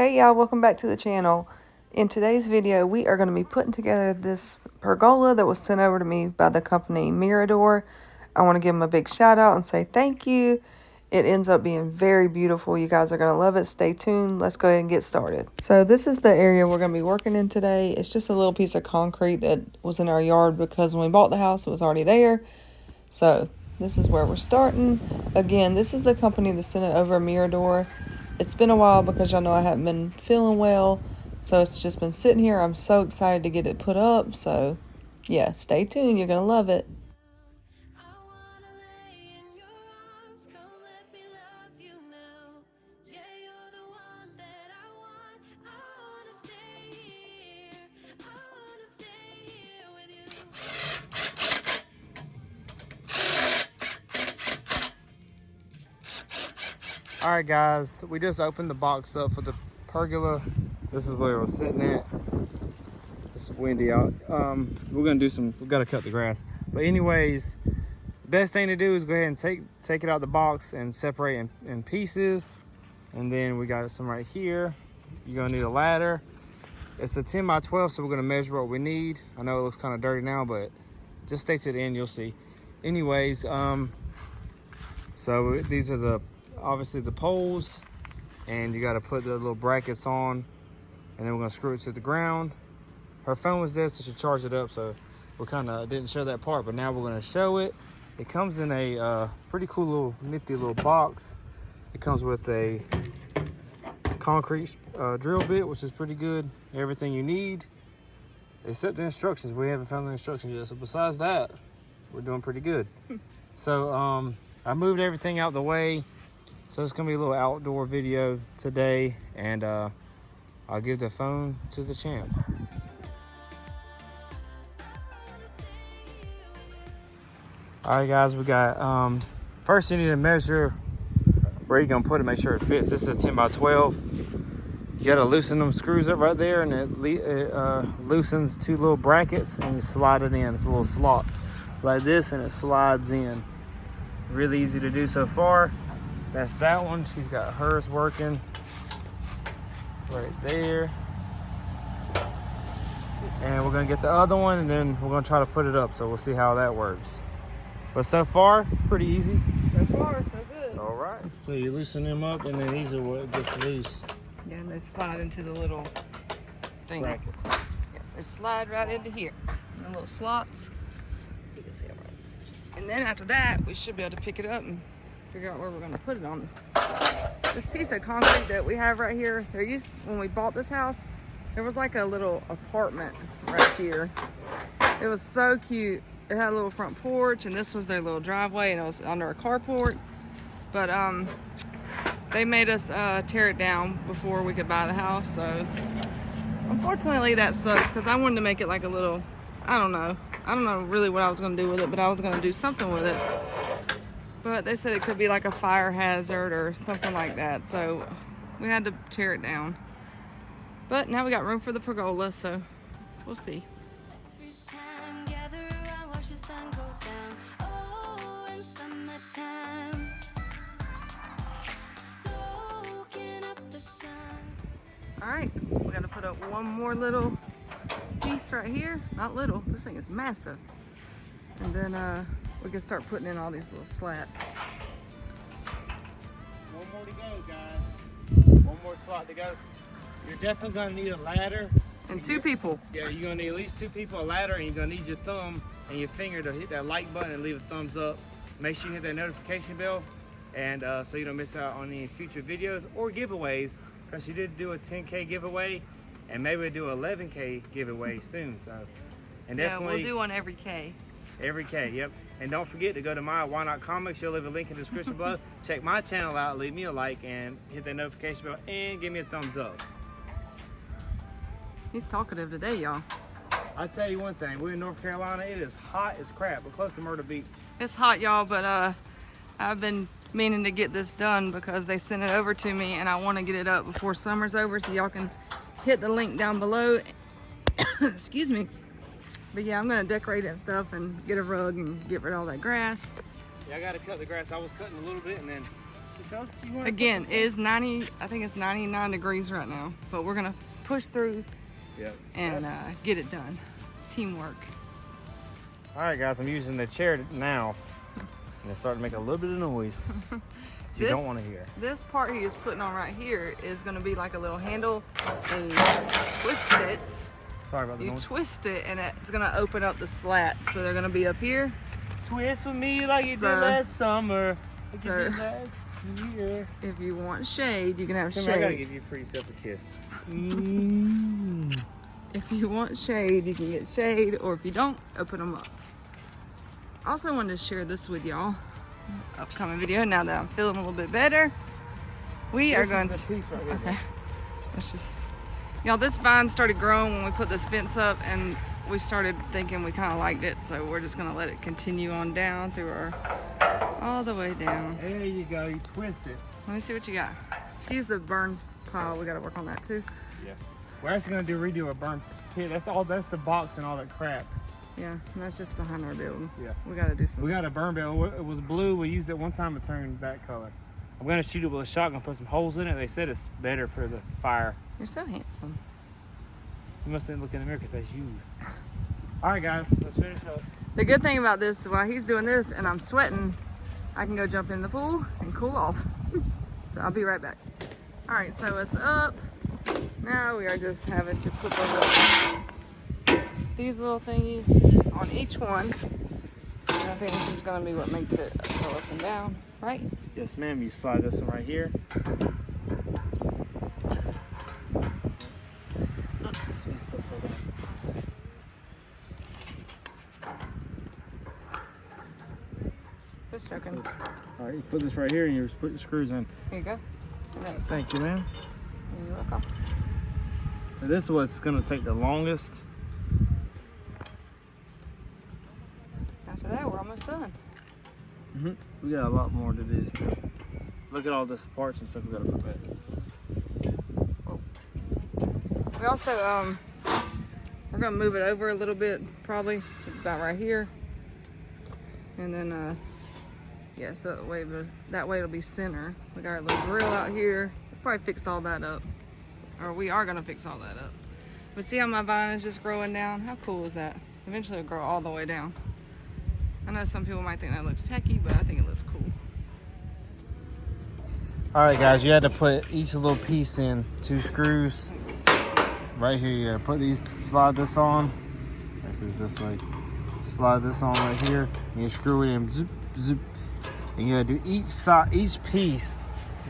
Hey y'all, welcome back to the channel. In today's video, we are going to be putting together this pergola that was sent over to me by the company Mirador. I want to give them a big shout out and say thank you. It ends up being very beautiful. You guys are going to love it. Stay tuned. Let's go ahead and get started. So this is the area we're going to be working in today. It's just a little piece of concrete that was in our yard because when we bought the house, it was already there. So this is where we're starting. Again, this is the company that sent it over, Mirador. It's been a while because y'all know I haven't been feeling well, so it's just been sitting here. I'm so excited to get it put up, so yeah, stay tuned. You're gonna love it. All right, guys, we just opened the box up for the pergola. This is where we're sitting at. It's windy out. We're gonna do we gotta cut the grass. But anyways, the best thing to do is go ahead and take it out of the box and separate in pieces. And then we got some right here. You're gonna need a ladder. It's a 10 by 12, so we're gonna measure what we need. I know it looks kind of dirty now, but just stay to the end, you'll see. Anyways, so these are obviously the poles, and you got to put the little brackets on, and then we're gonna screw it to the ground. Her phone was there, so she charged it up, so we kind of didn't show that part, but now we're gonna show it. It comes in a pretty cool little nifty little box. It comes with a concrete drill bit, which is pretty good. Everything you need except the instructions. We haven't found the instructions yet, so besides that, we're doing pretty good. So I moved everything out the way. So it's gonna be a little outdoor video today, and I'll give the phone to the champ. All right, guys, we got, first you need to measure where you're gonna put it, make sure it fits. This is a 10 by 12. You gotta loosen them screws up right there, and it loosens two little brackets, and you slide it in. It's little slots like this, and it slides in. Really easy to do so far. That's that one. She's got hers working right there. And we're gonna get the other one, and then we're gonna try to put it up, so we'll see how that works. But so far, pretty easy. So far, so good. All right. So you loosen them up, and then these are what gets loose. Yeah, and they slide into the little thing. Bracket. Yeah, they slide right into here. The little slots. You can see it right. And then after that, we should be able to pick it up and figure out where we're going to put it on this piece of concrete that we have right here. When we bought this house, there was like a little apartment right here. It was so cute. It had a little front porch, and this was their little driveway, and it was under a carport. But they made us tear it down before we could buy the house. So unfortunately that sucks, because I wanted to make it like a little, I don't know really what I was going to do with it, but I was going to do something with it. But they said it could be like a fire hazard or something like that, so we had to tear it down. But now we got room for the pergola, so we'll see. All right, we got to put up one more little piece right here. Not little, this thing is massive. And then we can start putting in all these little slats. One more to go, guys. One more slot to go. You're definitely gonna need a ladder. And two people. Yeah, you're gonna need at least two people, a ladder, and you're gonna need your thumb and your finger to hit that like button and leave a thumbs up. Make sure you hit that notification bell, and so you don't miss out on any future videos or giveaways, because she did do a 10K giveaway, and maybe we'll do an 11K giveaway soon. So, and definitely, we'll do one every K. Every K, yep. And don't forget to go to my Why Not Comics. You'll leave a link in the description below. Check my channel out, leave me a like, and hit that notification bell, and give me a thumbs up. He's talkative today, y'all. I'll tell you one thing, we're in North Carolina. It is hot as crap. We're close to Myrtle Beach. It's hot, y'all, but I've been meaning to get this done because they sent it over to me, and I want to get it up before summer's over, so y'all can hit the link down below. Excuse me. But yeah, I'm gonna decorate it and stuff, and get a rug and get rid of all that grass. Yeah, I gotta cut the grass. I was cutting a little bit, and then Again, it is 90, I think it's 99 degrees right now, but we're gonna push through and get it done. Teamwork. All right, guys, I'm using the chair now, and it's starting to make a little bit of noise you don't want to hear. This part he is putting on right here is gonna be like a little handle, and you twist it. Sorry about the noise. You twist it, and it's gonna open up the slats, so they're gonna be up here. Twist with me like you did last summer. Like you did last year. If you want shade, you can have shade. I gotta give you pretty self a kiss. If you want shade, you can get shade, or if you don't, open them up. Also wanted to share this with y'all. Upcoming video, now that I'm feeling a little bit better. We are going to, okay, let's just, y'all, this vine started growing when we put this fence up, and we started thinking we kind of liked it, so we're just gonna let it continue on down through our, all the way down. There you go, you twist it. Let me see what you got. Excuse the burn pile, we gotta work on that too. Yeah. We're actually gonna redo a burn pit. That's the box and all that crap. Yeah, and that's just behind our building. Yeah. We gotta do something. We got a burn barrel. It was blue. We used it one time to turn that color. I'm gonna shoot it with a shotgun, put some holes in it. They said it's better for the fire. You're so handsome. You must look in the mirror because that's you. All right, guys, let's finish up. The good thing about this, while he's doing this and I'm sweating, I can go jump in the pool and cool off. So I'll be right back. All right, so it's up. Now we are just having to put these little thingies on each one. And I think this is gonna be what makes it go up and down, right? Yes, ma'am. You slide this one right here. Just checking. All right, you put this right here and you just put the screws in. Here you go. Nice. Thank you, ma'am. You're welcome. So this is what's gonna take the longest. After that, we're almost done. We got a lot more to do still. Look at all this parts and stuff we gotta put back. We also, we're gonna move it over a little bit, probably about right here. And then, yeah, so that way it'll be center. We got our little grill out here. We'll probably fix all that up. Or we are gonna fix all that up. But see how my vine is just growing down? How cool is that? Eventually it'll grow all the way down. I know some people might think that looks tacky, but I think it looks cool. All right, guys, you had to put each little piece in 2 screws. Right here, you gotta put these, slide this on. This is this way. Slide this on right here. And you screw it in, zip, zip. And you gotta do each piece,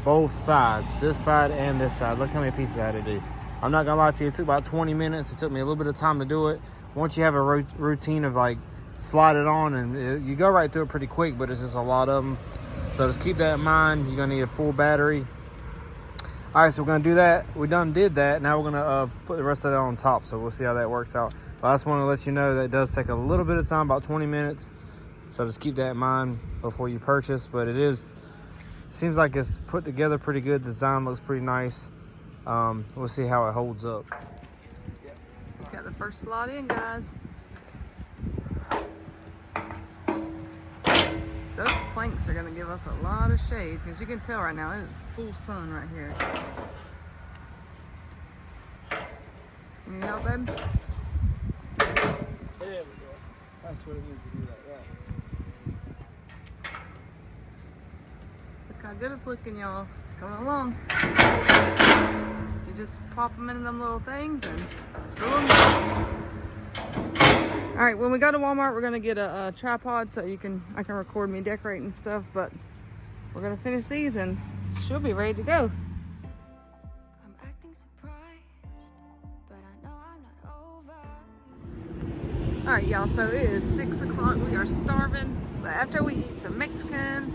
both sides, this side and this side. Look how many pieces I had to do. I'm not gonna lie to you, it took about 20 minutes. It took me a little bit of time to do it. Once you have a routine of like, slide it on, and you go right through it pretty quick, but it's just a lot of them. So just keep that in mind. You're gonna need a full battery. All right, so we're gonna do that. We done did that. Now we're gonna put the rest of that on top, so we'll see how that works out. But I just want to let you know that it does take a little bit of time, about 20 minutes. So just keep that in mind before you purchase. But seems like it's put together pretty good. The design looks pretty nice. We'll see how it holds up. Just got the first slot in, guys. Those planks are gonna give us a lot of shade, because you can tell right now it is full sun right here. You need help, babe? There we go. That's what it needs to do like that. Look how good it's looking, y'all. It's coming along. You just pop them into them little things and screw them down. All right, when we go to Walmart, we're gonna get a tripod so I can record me decorating stuff, but we're gonna finish these and she'll be ready to go. I'm acting surprised, but I know I'm not over. All right, y'all, so it is 6 o'clock. We are starving, but after we eat some Mexican,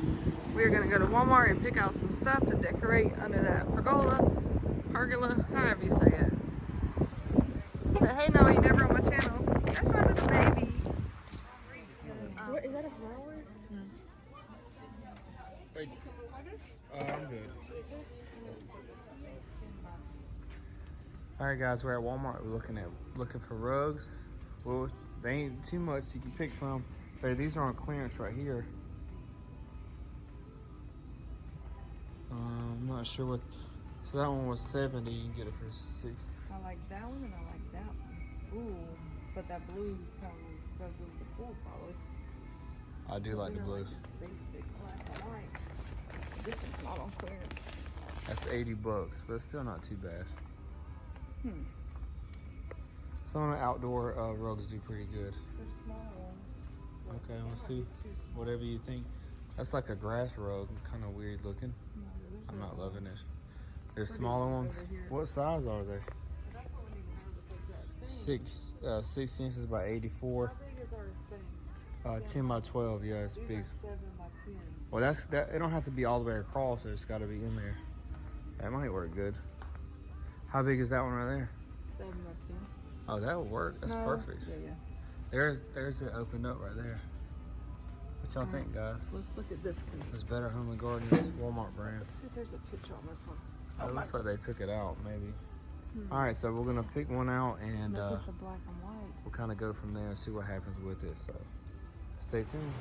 we're gonna go to Walmart and pick out some stuff to decorate under that pergola, however you say it. Say, hey, no, you never on my channel. That's my little baby. What, is that a flower? I'm good. All right, guys, we're at Walmart. We're looking for rugs. Well, they ain't too much you can pick from, but these are on clearance right here. not sure what. So that one was 70. You can get it for 60. I like that one and I like that one. Ooh, but that blue probably goes with the pool probably. I do like the blue. Like this basic black and white. This one's not on clearance. That's $80, but it's still not too bad. Some of the outdoor rugs do pretty good. They're small ones. Okay, let's see. Whatever you think. That's like a grass rug, kind of weird looking. I'm not loving it. There's smaller ones. What size are they? That's what we need to know because that thing. 6 inches by 84. How big is our thing? 10 by 12. Yeah, it's These big. are 7 by 10. Well, that. It don't have to be all the way across. It's got to be in there. That might work good. How big is that one right there? 7 by 10. Oh, that would work. That's perfect. Yeah. There's it opened up right there. What y'all think, guys? Let's look at this one. It's Better Home and Gardens Walmart brand. Let's see if there's a picture on this one. Oh, it looks like they took it out, maybe. All right, so we're gonna pick one out and Look, it's a black and white. we'll kind of go from there and see what happens with it. So stay tuned.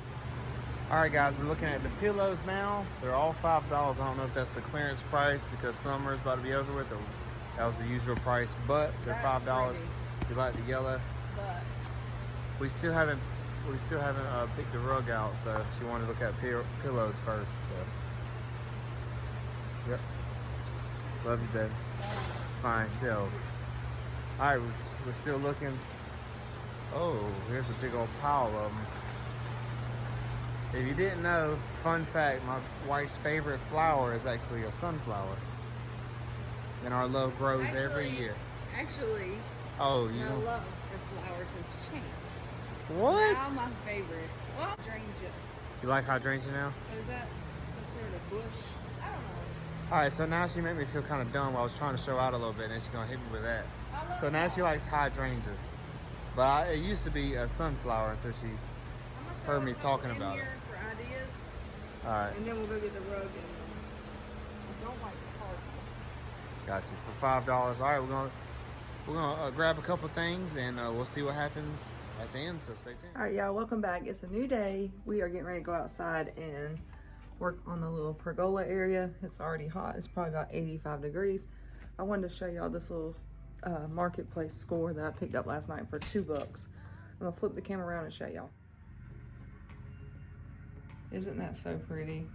All right, guys, we're looking at the pillows now. They're all $5. I don't know if that's the clearance price because summer's about to be over with. Or that was the usual price, but they're $5. Pretty. If you like the yellow, But we still haven't picked the rug out, so she wanted to look at pillows first. So, yep. Love you, babe. Fine self. All right, we're still looking. Oh, here's a big old pile of them. If you didn't know, fun fact, my wife's favorite flower is actually a sunflower. And our love grows every year. Actually, Oh, you my know. love for flowers has changed. What? Now my favorite. Well, hydrangea. You like hydrangea now? What is that? Considered a bush? I don't know. All right, so now she made me feel kind of dumb. I was trying to show out a little bit, and she's gonna hit me with that. So now she likes hydrangeas, but it used to be a sunflower until she heard me talking about it. For ideas, All right, and then we'll go get the rug. And I don't like the park. got you for $5. All right, we're gonna grab a couple things, and we'll see what happens at the end. So stay tuned. All right, y'all, welcome back. It's a new day. We are getting ready to go outside and work on the little pergola area. It's already hot. It's probably about 85 degrees. I wanted to show y'all this little marketplace score that I picked up last night for $2. I'm gonna flip the camera around and show y'all. Isn't that so pretty?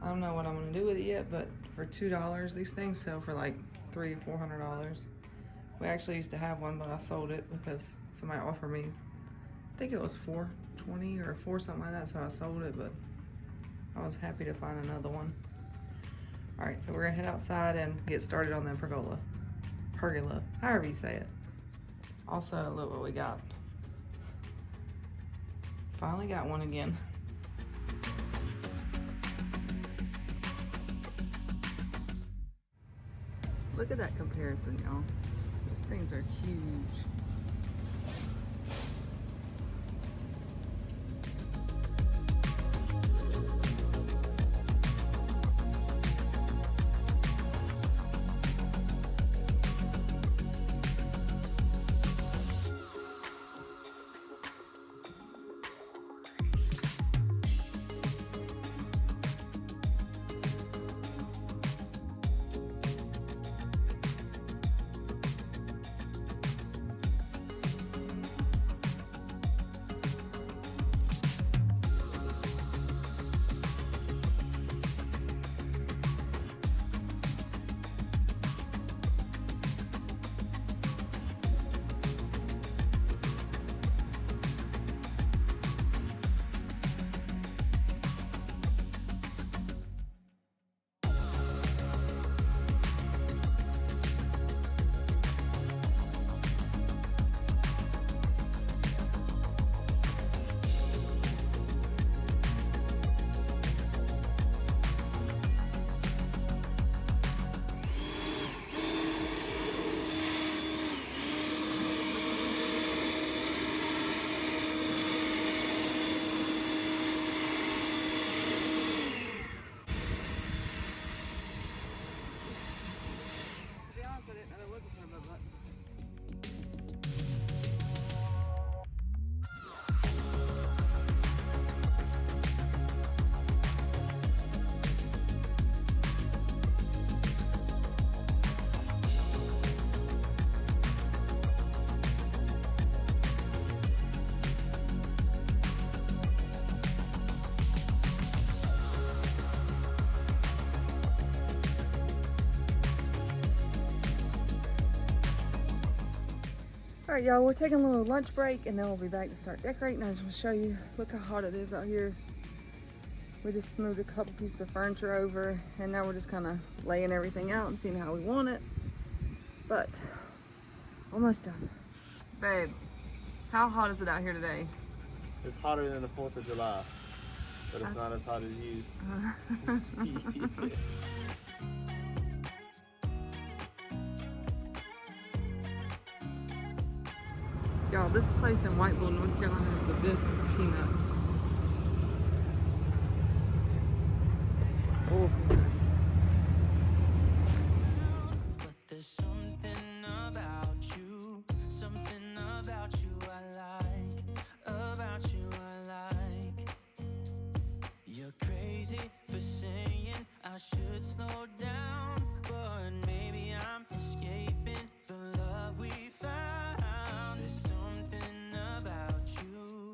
I don't know what I'm gonna do with it yet, but for $2, these things sell for like $300 or $400. We actually used to have one, but I sold it because somebody offered me, I think it was $4.20 or $4 something like that, so I sold it, but I was happy to find another one. All right, so we're gonna head outside and get started on the pergola, however you say it. Also, look what we got. Finally got one again. Look at that comparison, y'all. These things are huge. All right, y'all, we're taking a little lunch break and then we'll be back to start decorating. I just want to show you, look how hot it is out here. We just moved a couple pieces of furniture over and now we're just kind of laying everything out and seeing how we want it. But almost done. Babe, how hot is it out here today? It's hotter than the 4th of July, but it's not as hot as you. Y'all, this place in Whiteville, North Carolina has the best peanuts. Oh, peanuts. But there's something about you I like, about you I like. You're crazy for saying I should slow down, but maybe I'm escaping the love we found.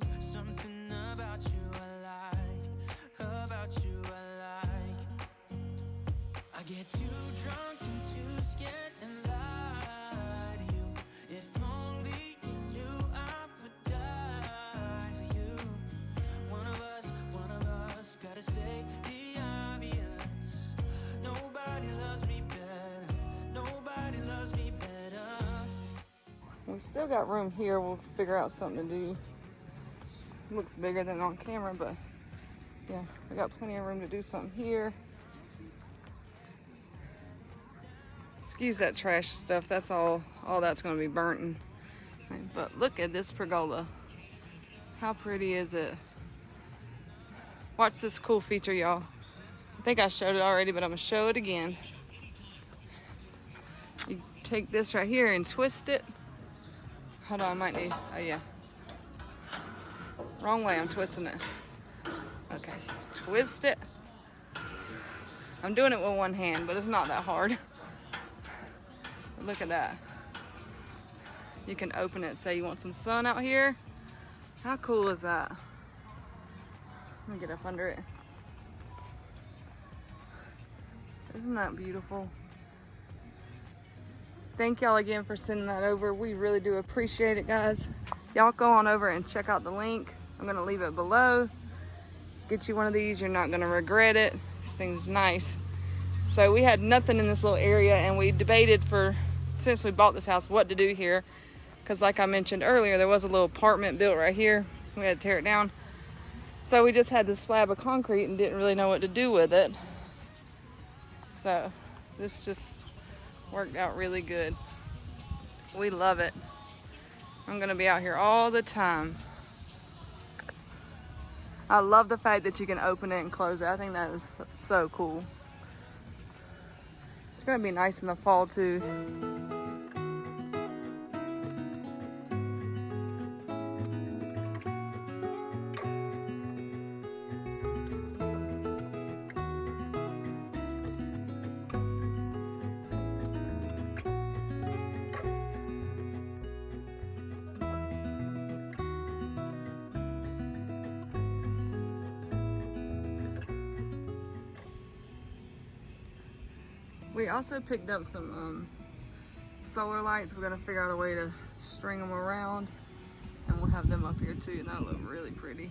There's something about you I like, about you I like. I get too drunk and too scared and lie to you. If only you knew I would die for you. One of us gotta say the obvious. Nobody loves me better, nobody loves me better. We still got room here. We'll figure out something to do. Looks bigger than on camera, but yeah, we got plenty of room to do something here. Excuse that trash stuff. That's all that's going to be burnt. But look at this pergola. How pretty is it? Watch this cool feature, y'all. I think I showed it already, but I'm going to show it again. You take this right here and twist it. Hold on, I might need, oh yeah. Wrong way, I'm twisting it. Okay, twist it. I'm doing it with one hand, but it's not that hard. Look at that. You can open it, say you want some sun out here. How cool is that? Let me get up under it. Isn't that beautiful? Thank y'all again for sending that over. We really do appreciate it, guys. Y'all go on over and check out the link. I'm gonna leave it below. Get you one of these, you're not gonna regret it. This thing's nice. So we had nothing in this little area and we debated since we bought this house what to do here. Because like I mentioned earlier, there was a little apartment built right here. We had to tear it down. So we just had this slab of concrete and didn't really know what to do with it. So this just worked out really good. We love it. I'm gonna be out here all the time. I love the fact that you can open it and close it. I think that is so cool. It's gonna be nice in the fall too. We also picked up some solar lights. We're gonna figure out a way to string them around and we'll have them up here too, and that'll look really pretty.